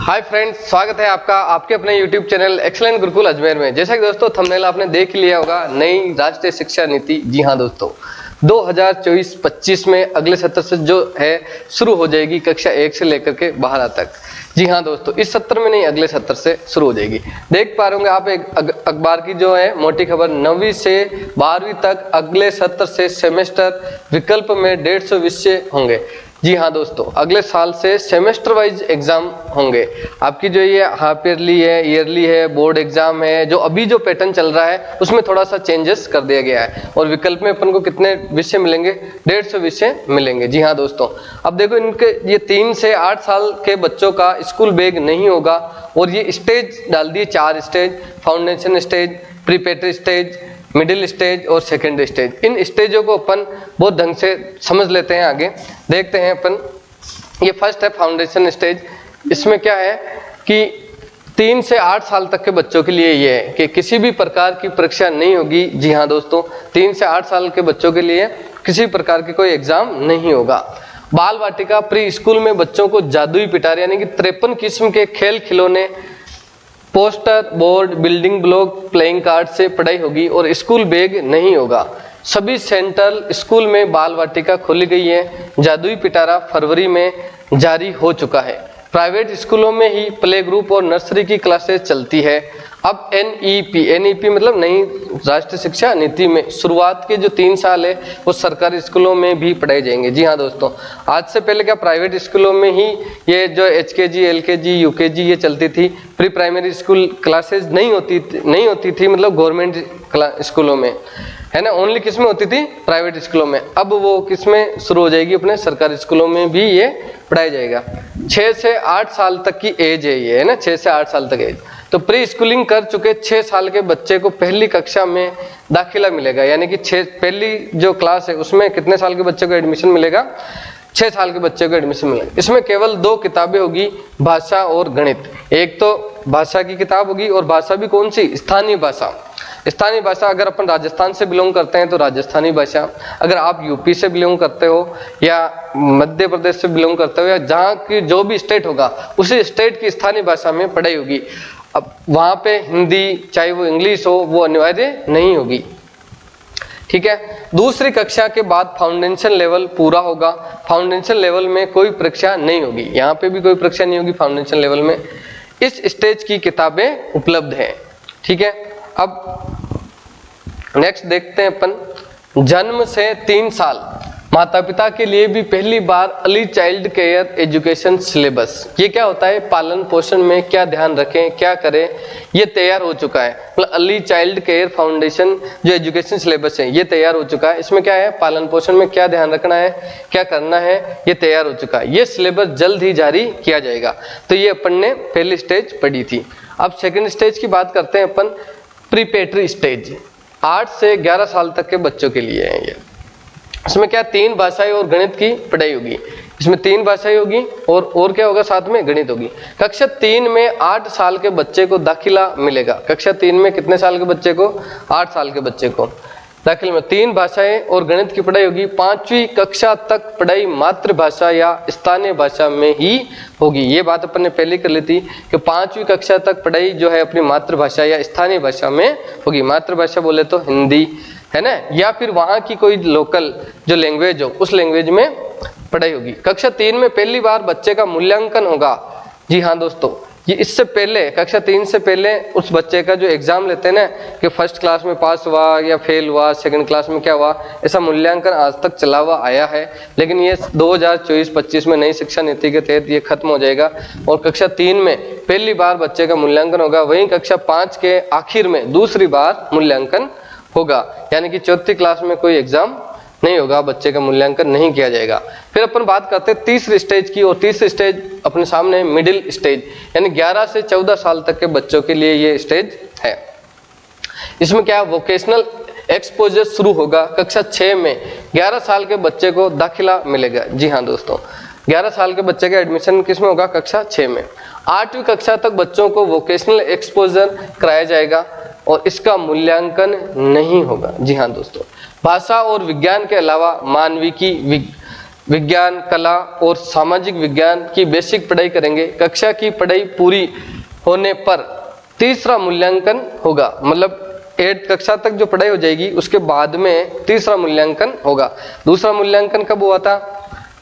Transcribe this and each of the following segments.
Hi friends, स्वागत है आपका आपके अपने YouTube channel excellent Gurukul Ajmer में। जैसा कि दोस्तों थंबनेल आपने देख लिया होगा, नई राष्ट्रीय शिक्षा नीति। जी हाँ दोस्तों, 2024-25 में अगले सत्र से जो है शुरू हो जाएगी कक्षा 1 से लेकर के 12 तक। जी हाँ दोस्तों, इस सत्र में नहीं, अगले सत्र से शुरू हो जाएगी। देख पा रहे होंगे आप एक अखबार की जो है मोटी खबर, 9वीं से 12वीं तक अगले सत्र से सेमेस्टर विकल्प में 150 विषय होंगे। जी हाँ दोस्तों, अगले साल से सेमेस्टर वाइज एग्जाम होंगे। आपकी जो ये हाफ ईयरली है, ईयरली है, बोर्ड एग्जाम है, जो अभी जो पैटर्न चल रहा है उसमें थोड़ा सा चेंजेस कर दिया गया है। और विकल्प में अपन को कितने विषय मिलेंगे? 150 विषय मिलेंगे। जी हाँ दोस्तों, अब देखो इनके ये 3 से 8 साल के बच्चों का स्कूल बैग नहीं होगा। और ये स्टेज डाल दिए, 4 stage, foundation stage, preparatory stage, middle stage और सेकेंडरी स्टेज। इन स्टेजों को अपन बहुत ढंग से समझ लेते हैं। आगे देखते हैं अपन। ये फर्स्ट है फाउंडेशन स्टेज। इसमें क्या है कि 3 से 8 साल तक के बच्चों के लिए ये है कि किसी भी प्रकार की परीक्षा नहीं होगी। जी हाँ दोस्तों, 3 से 8 साल के बच्चों के लिए किसी प्रकार की कोई एग्जाम नहीं होगा। बाल वाटिका प्री स्कूल में बच्चों को जादुई पिटारे यानी कि 53 किस्म के खेल खिलौने, poster, board, building block, playing card से पढ़ाई होगी और स्कूल बैग नहीं होगा। सभी सेंट्रल स्कूल में बाल वाटिका खोली गई है। जादुई पिटारा फरवरी में जारी हो चुका है। प्राइवेट स्कूलों में ही प्ले ग्रुप और नर्सरी की क्लासेस चलती है। अब एनईपी मतलब नई राष्ट्रीय शिक्षा नीति में शुरुआत के जो 3 साल है वो सरकारी स्कूलों में भी पढ़ाए जाएंगे। जी हाँ दोस्तों, आज से पहले क्या प्राइवेट स्कूलों में ही ये जो एचकेजी, एलकेजी, यूकेजी ये चलती थी। प्री प्राइमरी स्कूल क्लासेस नहीं होती थी मतलब गवर्नमेंट स्कूलों में, है ना, ओनली किस में होती थी? प्राइवेट स्कूलों में। अब वो किस में शुरू हो जाएगी? अपने सरकारी स्कूलों में भी ये पढ़ाया जाएगा। 6 से 8 साल तक की एज है ये, है ना, 6 से 8 साल तक एज। तो प्री स्कूलिंग कर चुके 6 साल के बच्चे को पहली कक्षा में दाखिला मिलेगा। यानी कि पहली जो क्लास है उसमें कितने साल के बच्चे को एडमिशन मिलेगा? 6 साल के बच्चे को एडमिशन मिलेगा। इसमें केवल 2 किताबें होगी, भाषा और गणित। एक तो भाषा की किताब होगी और भाषा भी कौन सी? स्थानीय भाषा। स्थानीय भाषा अगर अपन राजस्थान से बिलोंग करते हैं तो राजस्थानी भाषा, अगर आप यूपी से बिलोंग करते हो या मध्य प्रदेश से बिलोंग करते हो या जहाँ की जो भी स्टेट होगा उसी स्टेट की स्थानीय भाषा में पढ़ाई होगी। अब वहां पे हिंदी, चाहे वो इंग्लिश हो, वो अनिवार्य नहीं होगी। ठीक है। दूसरी कक्षा के बाद फाउंडेशन लेवल पूरा होगा। फाउंडेशन लेवल में कोई परीक्षा नहीं होगी, यहाँ पे भी कोई परीक्षा नहीं होगी फाउंडेशन लेवल में। इस स्टेज की किताबें उपलब्ध हैं। ठीक है। अब नेक्स्ट देखते हैं अपन। जन्म से 3 साल माता पिता के लिए भी पहली बार early child care education syllabus, ये क्या होता है? पालन पोषण में क्या ध्यान रखें, क्या करें, ये तैयार हो चुका है। मतलब अर्ली चाइल्ड केयर फाउंडेशन जो एजुकेशन सिलेबस है ये तैयार हो चुका है। इसमें क्या है? पालन पोषण में क्या ध्यान रखना है, क्या करना है, ये तैयार हो चुका है। ये सिलेबस जल्द ही जारी किया जाएगा। तो ये अपन ने पहली स्टेज पढ़ी थी। अब सेकेंड स्टेज की बात करते हैं अपन। प्रीपेटरी स्टेज 8 से 11 साल तक के बच्चों के लिए है ये। इसमें क्या? 3 भाषाएं और गणित की पढ़ाई होगी। इसमें 3 भाषाएं होगी और क्या होगा? साथ में गणित होगी। कक्षा 3 में 8 साल के बच्चे को दाखिला मिलेगा। कक्षा 3 में कितने साल के बच्चे को? 8 साल के बच्चे को दाखिला में 3 भाषाएं और गणित की पढ़ाई होगी। 5वीं कक्षा तक पढ़ाई मातृभाषा या स्थानीय भाषा में ही होगी। ये बात अपन ने पहले कर ली थी कि 5वीं कक्षा तक पढ़ाई जो है अपनी मातृभाषा या स्थानीय भाषा में होगी। मातृभाषा बोले तो हिंदी, है ना, या फिर वहां की कोई लोकल जो लैंग्वेज हो उस लैंग्वेज में पढ़ाई होगी। कक्षा 3 में पहली बार बच्चे का मूल्यांकन होगा। जी हाँ दोस्तों, ये इससे पहले कक्षा 3 से पहले उस बच्चे का जो एग्जाम लेते हैं ना कि फर्स्ट क्लास में पास हुआ या फेल हुआ, सेकंड क्लास में क्या हुआ, ऐसा मूल्यांकन आज तक चला हुआ आया है। लेकिन ये 2024-25 में नई शिक्षा नीति के तहत ये खत्म हो जाएगा और कक्षा 3 में पहली बार बच्चे का मूल्यांकन होगा। वहीं कक्षा 5 के आखिर में दूसरी बार मूल्यांकन होगा। यानी कि 4थी क्लास में कोई एग्जाम नहीं होगा, बच्चे का मूल्यांकन नहीं किया जाएगा। फिर अपन बात करते हैं तीसरी स्टेज की। और तीसरी स्टेज अपने सामने मिडिल स्टेज, यानी 11 से 14 साल तक के बच्चों के लिए ये स्टेज है। इसमें क्या? वोकेशनल एक्सपोजर शुरू होगा। कक्षा 6 में 11 साल के बच्चे को दाखिला मिलेगा। जी हाँ दोस्तों, 11 साल के बच्चे का एडमिशन किस में होगा? कक्षा 6 में। 8वीं कक्षा तक बच्चों को वोकेशनल एक्सपोजर कराया जाएगा और इसका मूल्यांकन नहीं होगा। जी हाँ दोस्तों, भाषा और विज्ञान के अलावा मानविकी, विज्ञान, कला और सामाजिक विज्ञान की बेसिक पढ़ाई करेंगे। कक्षा की पढ़ाई पूरी होने पर तीसरा मूल्यांकन होगा, मतलब 8th कक्षा तक जो पढ़ाई हो जाएगी उसके बाद में तीसरा मूल्यांकन होगा। दूसरा मूल्यांकन कब हुआ था?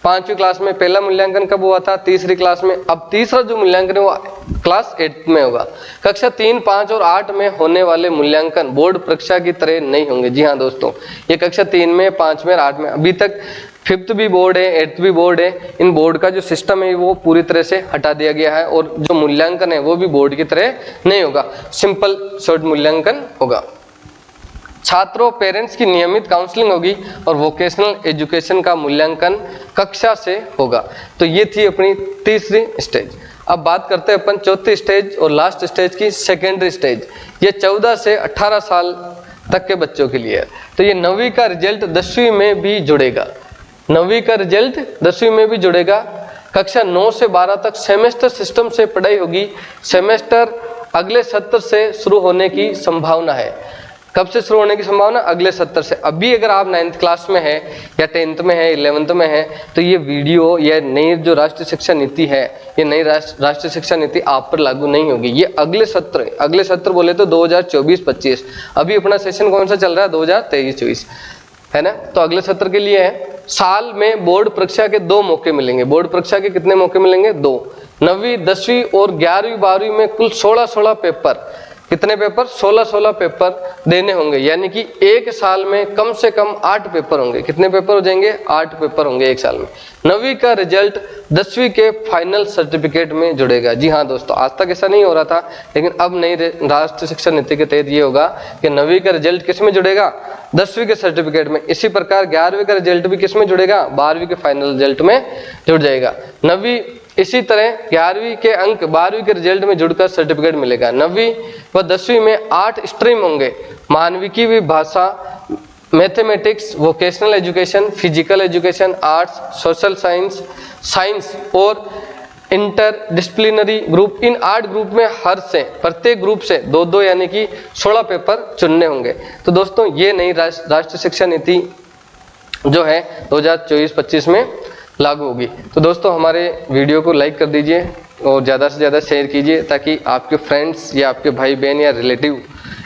5वीं क्लास में। पहला मूल्यांकन कब हुआ था? तीसरी क्लास में। अब तीसरा जो मूल्यांकन है वो क्लास 8th में होगा। कक्षा 3, 5 और 8 में होने वाले मूल्यांकन बोर्ड परीक्षा की तरह नहीं होंगे। जी हाँ दोस्तों, ये कक्षा 3 में, 5 में और 8 में। अभी तक 5th भी बोर्ड है, 8th भी बोर्ड है। इन बोर्ड का जो सिस्टम है वो पूरी तरह से हटा दिया गया है और जो मूल्यांकन है वो भी बोर्ड की तरह नहीं होगा, सिंपल शॉर्ट मूल्यांकन होगा। छात्रों, पेरेंट्स की नियमित काउंसलिंग होगी और वोकेशनल एजुकेशन का मूल्यांकन कक्षा से होगा। तो ये थी अपनी तीसरी स्टेज। अब बात करते हैं अपन चौथी स्टेज और लास्ट स्टेज की, सेकेंडरी स्टेज। ये 14 से 18 साल तक के बच्चों के लिए है। तो ये 9वीं का रिजल्ट 10वीं में भी जुड़ेगा। 9वीं का रिजल्ट 10वीं में भी जुड़ेगा। कक्षा 9 से 12 तक सेमेस्टर सिस्टम से पढ़ाई होगी। सेमेस्टर अगले सत्र से शुरू होने की संभावना है। कब से शुरू होने की संभावना? अगले सत्र से। अभी अगर आप 9th क्लास में है या 10th में है, 11th में है, तो ये वीडियो, ये नई जो राष्ट्रीय शिक्षा नीति है, ये नई राष्ट्रीय शिक्षा नीति आप पर लागू नहीं होगी। ये अगले सत्र बोले तो 2024-25। अभी अपना सेशन कौन सा चल रहा है? 2023-24 है ना। तो अगले सत्र के लिए है। साल में बोर्ड परीक्षा के 2 मौके मिलेंगे। बोर्ड परीक्षा के कितने मौके मिलेंगे? 2। 9वीं, 10वीं और 11वीं, 12वीं में कुल 16 पेपर। कितने पेपर? 16 पेपर देने होंगे, यानी कि एक साल में कम से कम 8 पेपर होंगे। कितने पेपर हो जाएंगे? 8 पेपर होंगे एक साल में। 9वीं का रिजल्ट 10वीं के फाइनल सर्टिफिकेट में जुड़ेगा। जी हाँ दोस्तों, आज तक ऐसा नहीं हो रहा था, लेकिन अब नई राष्ट्रीय शिक्षा नीति के तहत ये होगा कि 9वीं का रिजल्ट किस में जुड़ेगा? 10वीं के सर्टिफिकेट में। इसी प्रकार 11वीं का रिजल्ट भी किस में जुड़ेगा? 12वीं के फाइनल रिजल्ट में जुड़ जाएगा। 9वीं इसी तरह 11वीं के अंक 12वीं के रिजल्ट में जुड़कर सर्टिफिकेट मिलेगा। 9वीं व 10वीं में 8 स्ट्रीम होंगे। मानविकी भी, भाषा, mathematics, vocational education, physical education, arts, social science, science और इंटरडिसिप्लिनरी ग्रुप। इन 8 ग्रुप में हर से प्रत्येक ग्रुप से 2-2 यानी कि 16 पेपर चुनने होंगे। तो दोस्तों ये नई राष्ट्रीय शिक्षा नीति जो है 2024-25 में लागू होगी। तो दोस्तों हमारे वीडियो को लाइक कर दीजिए और ज़्यादा से ज़्यादा शेयर कीजिए ताकि आपके फ्रेंड्स या आपके भाई बहन या रिलेटिव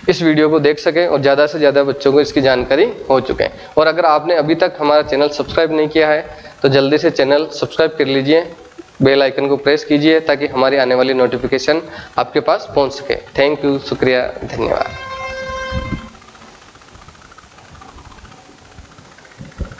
इस वीडियो को देख सकें और ज़्यादा से ज़्यादा बच्चों को इसकी जानकारी हो चुके हैं। और अगर आपने अभी तक हमारा चैनल सब्सक्राइब नहीं किया है तो जल्दी से चैनल सब्सक्राइब कर लीजिए, बेल आइकन को प्रेस कीजिए ताकि हमारी आने वाली नोटिफिकेशन आपके पास पहुंच सके। थैंक यू, शुक्रिया, धन्यवाद।